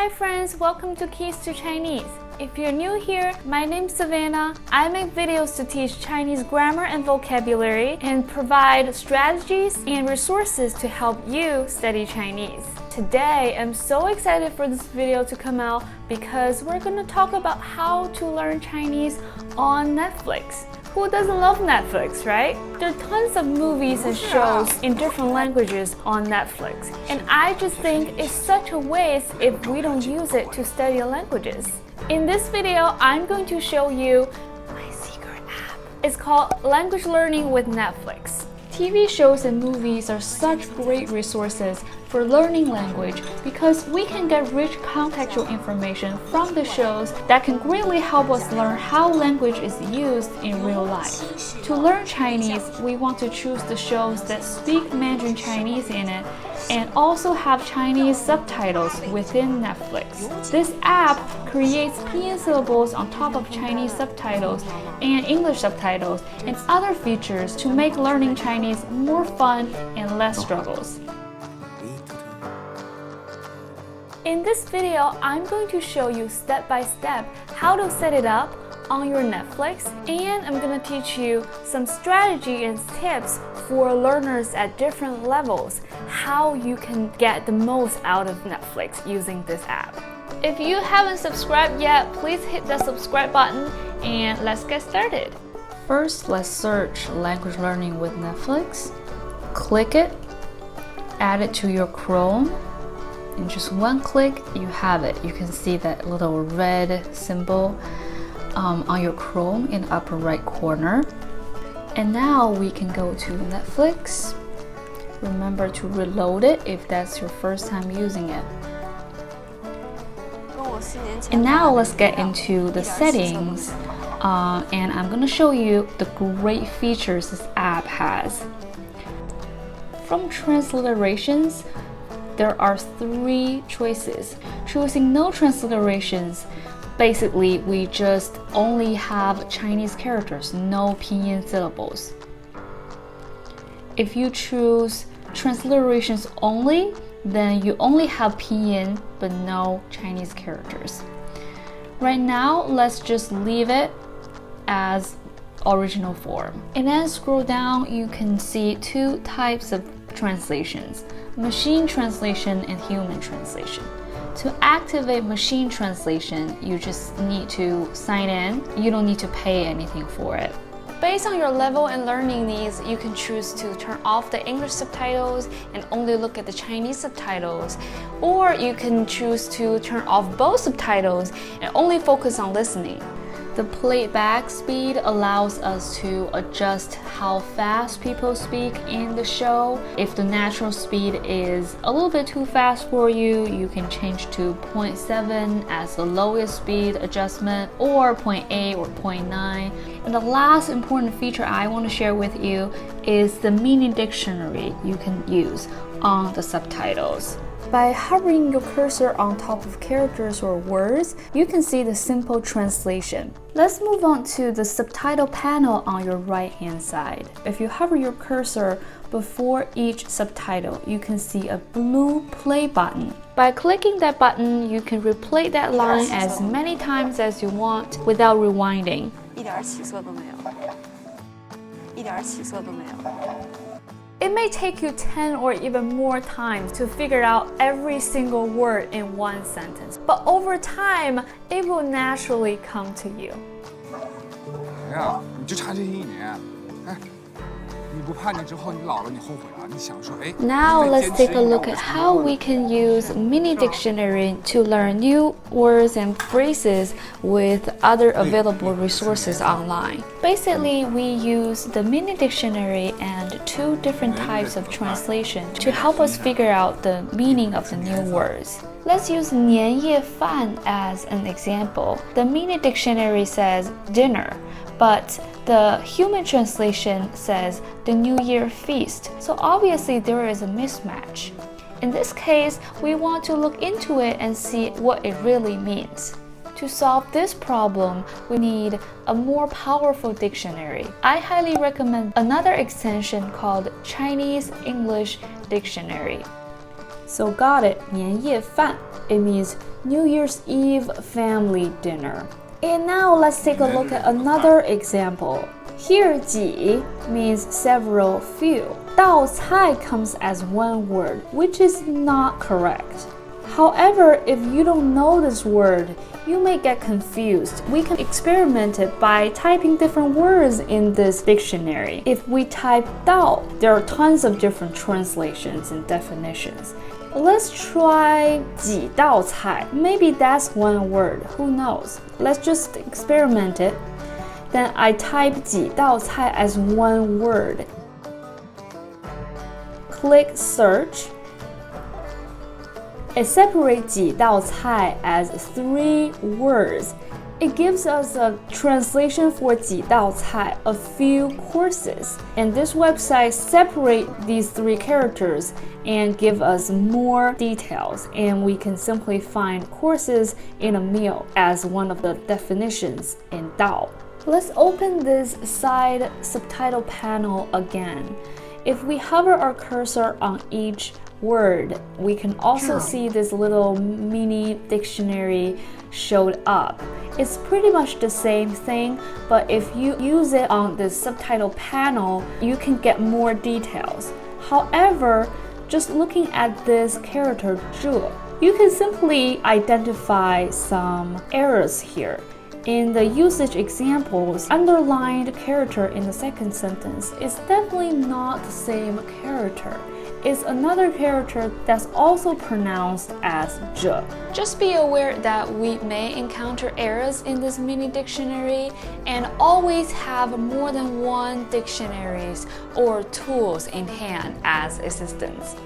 Hi friends, welcome to Keys to Chinese. If you're new here, my name's Savannah. I make videos to teach Chinese grammar and vocabulary and provide strategies and resources to help you study Chinese. Today, I'm so excited for this video to come out because we're going to talk about how to learn Chinese on Netflix. Who doesn't love Netflix, right? There are tons of movies and shows in different languages on Netflix. And I just think it's such a waste if we don't use it to study languages. In this video, I'm going to show you my secret app. It's called Language Learning with Netflix. TV shows and movies are such great resources for learning language because we can get rich contextual information from the shows that can greatly help us learn how language is used in real life. To learn Chinese, we want to choose the shows that speak Mandarin Chinese in it and also have Chinese subtitles within Netflix. This app creates pinyin syllables on top of Chinese subtitles and English subtitles and other features to make learning Chinese more fun and less struggles. In this video, I'm going to show you step by step how to set it up on your Netflix, and I'm going to teach you some strategy and tips for learners at different levels, how you can get the most out of Netflix using this app. If you haven't subscribed yet, please hit the subscribe button and let's get started. First, let's search Language Learning with Netflix. Click it, add it to your Chrome. In just one click, you have it. You can see that little red symbol on your Chrome in the upper right corner. And now we can go to Netflix. Remember to reload it if that's your first time using it. And now let's get into the settings. And I'm going to show you the great features this app has. From transliterations, there are three choices. Choosing no transliterations, basically we just only have Chinese characters, no pinyin syllables. If you choose transliterations only, then you only have pinyin but no Chinese characters. Right now, let's just leave it as original form. And then scroll down, you can see two types of translations: machine translation and human translation. To activate machine translation, you just need to sign in. You don't need to pay anything for it. Based on your level and learning needs, you can choose to turn off the English subtitles and only look at the Chinese subtitles, or you can choose to turn off both subtitles and only focus on listening. The playback speed allows us to adjust how fast people speak in the show. If the natural speed is a little bit too fast for you, you can change to 0.7 as the lowest speed adjustment, or 0.8 or 0.9. And the last important feature I want to share with you is the mini dictionary you can use on the subtitles. By hovering your cursor on top of characters or words, you can see the simple translation. Let's move on to the subtitle panel on your right-hand side. If you hover your cursor before each subtitle, you can see a blue play button. By clicking that button, you can replay that line as many times as you want without rewinding. 一点起色都没有，一点起色都没有。 It may take you 10 or even more times to figure out every single word in one sentence, but over time, it will naturally come to you. 哎呀，你就差这一年，哎，你不怕你之后你老了你后悔啊？你想说，哎。Now let's take a look at how we can use mini dictionary to learn new words and phrases with other available resources online. Basically, we use the mini dictionary and two different types of translation to help us figure out the meaning of the new words. Let's use 年夜饭 as an example. The mini dictionary says dinner, but the human translation says the New Year feast. So obviously there is a mismatch. In this case, we want to look into it and see what it really means. To solve this problem, we need a more powerful dictionary. I highly recommend another extension called Chinese English Dictionary. So got it, 年夜饭. It means New Year's Eve family dinner. And now let's take a look at another example. Here, 几 means several, few. 道菜 comes as one word, which is not correct. However, if you don't know this word, you may get confused. We can experiment it by typing different words in this dictionary. If we type 道, there are tons of different translations and definitions. Let's try 几道菜. Maybe that's one word, who knows? Let's just experiment it. Then I type 几道菜 as one word. Click search. It separates 几道菜 as 3 words. It gives us a translation for 几道菜, a few courses. And this website separates these 3 characters and give us more details. And we can simply find courses in a meal as one of the definitions in 道. Let's open this side subtitle panel again. If we hover our cursor on each word, we can also see this little mini dictionary showed up. It's pretty much the same thing, but if you use it on the subtitle panel, you can get more details. However, just looking at this character 这, you can simply identify some errors here. In the usage examples, underlined character in the second sentence is definitely not the same character. It's another character that's also pronounced as 这. Just be aware that we may encounter errors in this mini dictionary, and always have more than one dictionaries or tools in hand as assistants.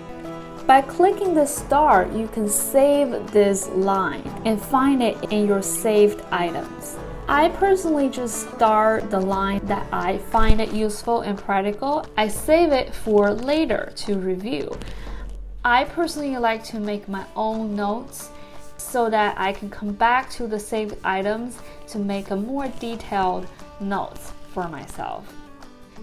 By clicking the star, you can save this line and find it in your saved items. I personally just star the line that I find it useful and practical. I save it for later to review. I personally like to make my own notes so that I can come back to the saved items to make a more detailed notes for myself.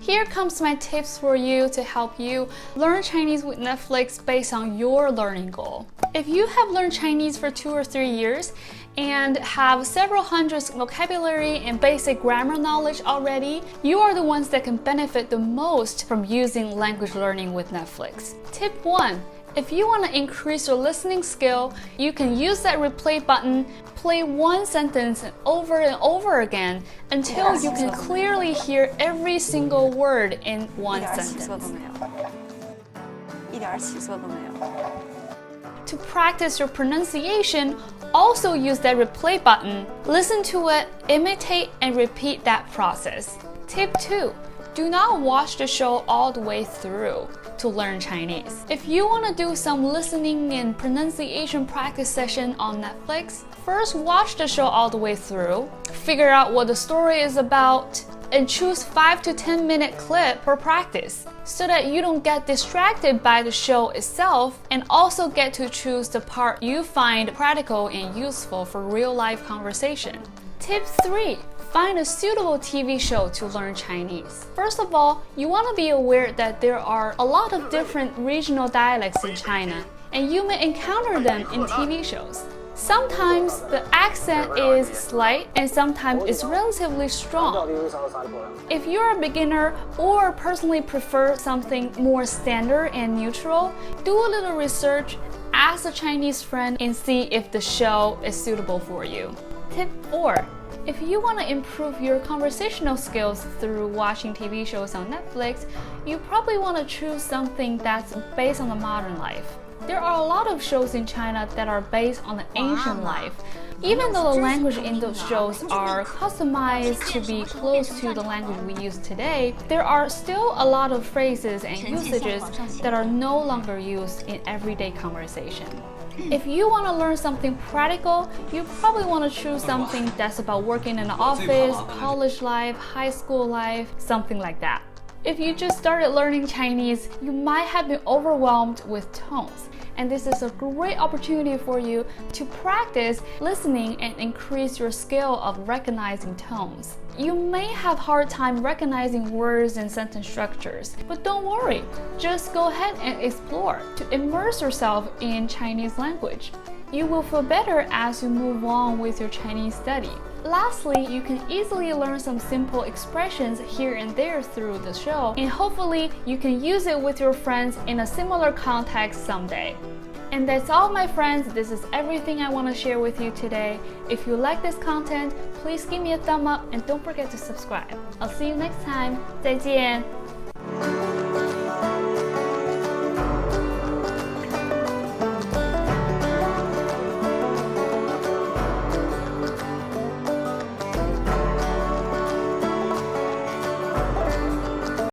Here comes my tips for you to help you learn Chinese with Netflix based on your learning goal. If you have learned Chinese for 2 or 3 years and have several hundreds vocabulary and basic grammar knowledge already, you are the ones that can benefit the most from using language learning with Netflix. Tip 1. If you want to increase your listening skill, you can use that replay button, play one sentence over and over again until you can clearly hear every single word in one sentence. To practice your pronunciation, also use that replay button. Listen to it, imitate, and repeat that process. Tip 2. Do not watch the show all the way through to learn Chinese. If you want to do some listening and pronunciation practice session on Netflix, first watch the show all the way through, figure out what the story is about, and choose 5 to 10 minute clip for practice so that you don't get distracted by the show itself, and also get to choose the part you find practical and useful for real life conversation. Tip 3. Find a suitable TV show to learn Chinese. First of all, you want to be aware that there are a lot of different regional dialects in China, and you may encounter them in TV shows. Sometimes the accent is slight and sometimes it's relatively strong. If you're a beginner or personally prefer something more standard and neutral, do a little research, ask a Chinese friend, and see if the show is suitable for you. Tip 4. If you want to improve your conversational skills through watching TV shows on Netflix, you probably want to choose something that's based on the modern life. There are a lot of shows in China that are based on the ancient life. Even though the language in those shows are customized to be close to the language we use today, there are still a lot of phrases and usages that are no longer used in everyday conversation. If you want to learn something practical, you probably want to choose something that's about working in an office, college life, high school life, something like that. If you just started learning Chinese, you might have been overwhelmed with tones. and this is a great opportunity for you to practice listening and increase your skill of recognizing tones. You may have a hard time recognizing words and sentence structures, but don't worry, just go ahead and explore to immerse yourself in Chinese language. You will feel better as you move on with your Chinese study. Lastly, you can easily learn some simple expressions here and there through the show, and hopefully you can use it with your friends in a similar context someday. And that's all, my friends. This is everything I want to share with you today. If you like this content, please give me a thumb up and don't forget to subscribe. I'll see you next time. 再见。